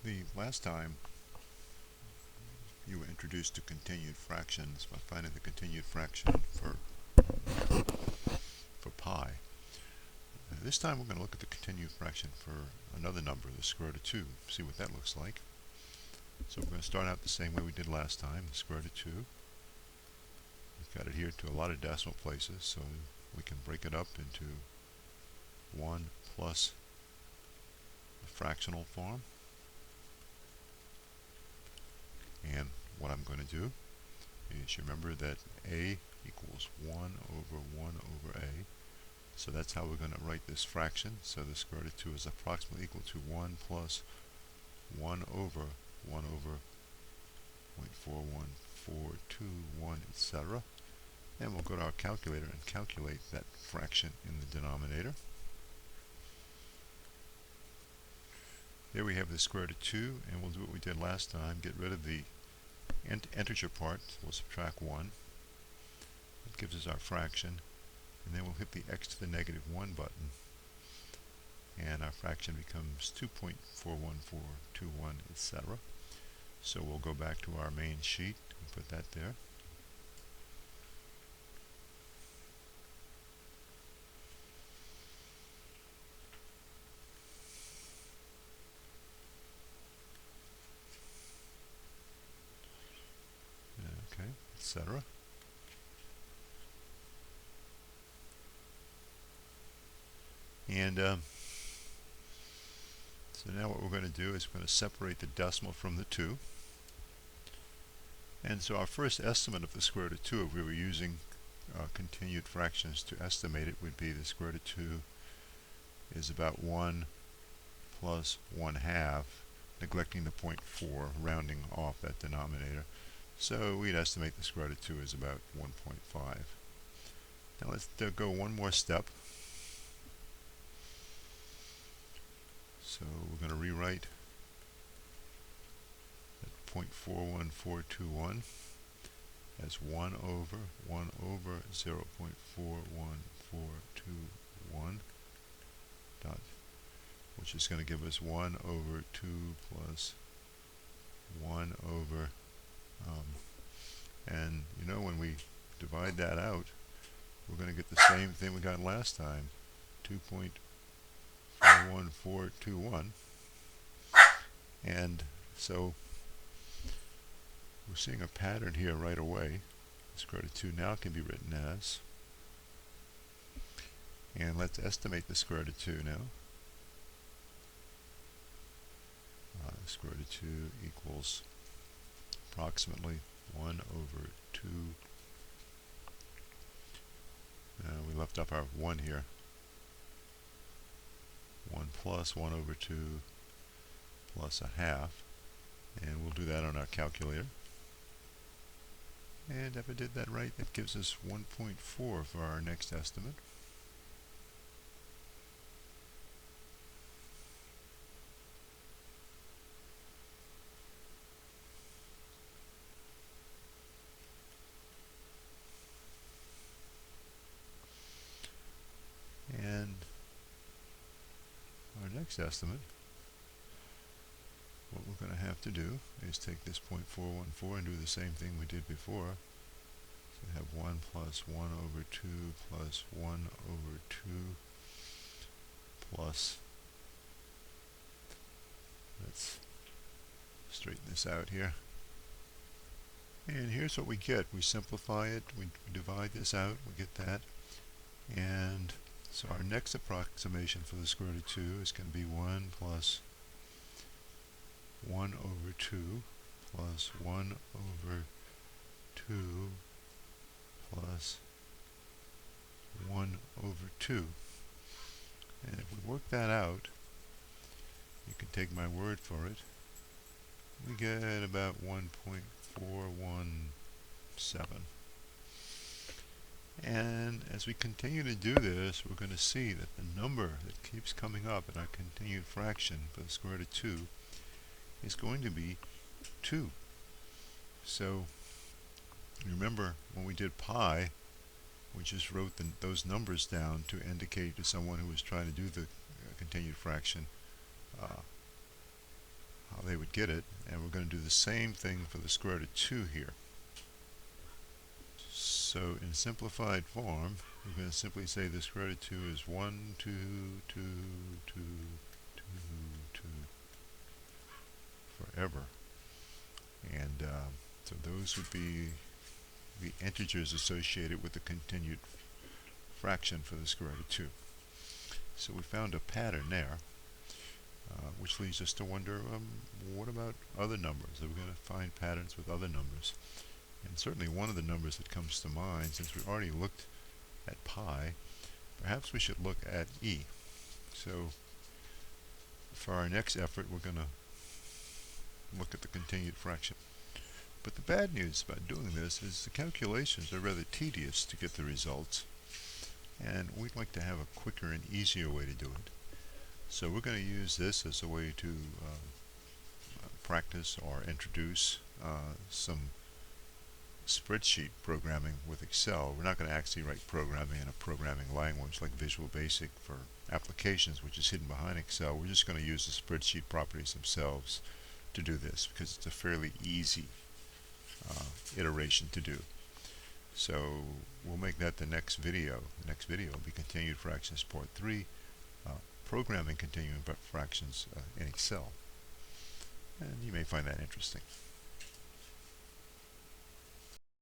The last time you were introduced to continued fractions by finding the continued fraction for pi. This time we're going to look at the continued fraction for another number, the square root of 2, see what that looks like. So we're going to start out the same way we did last time, the square root of 2. We've got it here to a lot of decimal places, so we can break it up into 1 plus the fractional form. And what I'm going to do is remember that a equals 1 over 1 over a. So that's how we're going to write this fraction. So the square root of 2 is approximately equal to 1 plus 1 over 0.41421, etc. And we'll go to our calculator and calculate that fraction in the denominator. Here we have the square root of 2, and we'll do what we did last time, get rid of the integer part. We'll subtract 1. That gives us our fraction, and then we'll hit the x to the negative 1 button, and our fraction becomes 2.41421, etc. So we'll go back to our main sheet and put that there. Okay, etc. And so now what we're going to do is we're going to separate the decimal from the 2. And so our first estimate of the square root of 2, if we were using continued fractions to estimate it, would be the square root of 2 is about 1 plus 1/2, neglecting the 0.4, rounding off that denominator. So we'd estimate the square root of 2 is about 1.5. Now let's go one more step. So we're going to rewrite that 0.41421 as 1 over 0.41421 dot, which is going to give us 1 over 2 plus 1 over, and you know, when we divide that out, we're going to get the same thing we got last time, 2.41421. And so we're seeing a pattern here right away. The square root of 2 now can be written as, and let's estimate the square root of 2 now. The square root of 2 equals approximately 1 over 2. We left up our 1 here. 1 plus 1 over 2 plus 1/2. And we'll do that on our calculator. And if I did that right, that gives us 1.4 for our next estimate. And our next estimate, what we're going to have to do is take this 0.414 and do the same thing we did before. So we have 1 plus 1 over 2 plus 1 over 2 plus, let's straighten this out here. And here's what we get. We simplify it, we divide this out, we get that. And so our next approximation for the square root of 2 is going to be 1 plus 1 over 2 plus 1 over 2 plus 1 over 2. And if we work that out, you can take my word for it, we get about 1.417. And as we continue to do this, we're going to see that the number that keeps coming up in our continued fraction for the square root of 2 is going to be 2. So remember, when we did pi, we just wrote those numbers down to indicate to someone who was trying to do the continued fraction how they would get it, and we're going to do the same thing for the square root of 2 here. So in simplified form, we're going to simply say the square root of 2 is 1, 2, 2, 2, 2, 2, forever. And so those would be the integers associated with the continued fraction for the square root of 2. So we found a pattern there, which leads us to wonder, what about other numbers? Are we going to find patterns with other numbers? And certainly one of the numbers that comes to mind, since we already looked at pi, perhaps we should look at e. So for our next effort, we're going to look at the continued fraction. But the bad news about doing this is the calculations are rather tedious to get the results, and we'd like to have a quicker and easier way to do it. So we're going to use this as a way to practice or introduce some spreadsheet programming with Excel. We're not going to actually write programming in a programming language like Visual Basic for applications, which is hidden behind Excel. We're just going to use the spreadsheet properties themselves to do this, because it's a fairly easy iteration to do. So we'll make that the next video. The next video will be Continued Fractions Part 3, Programming Continuing Fractions in Excel. And you may find that interesting.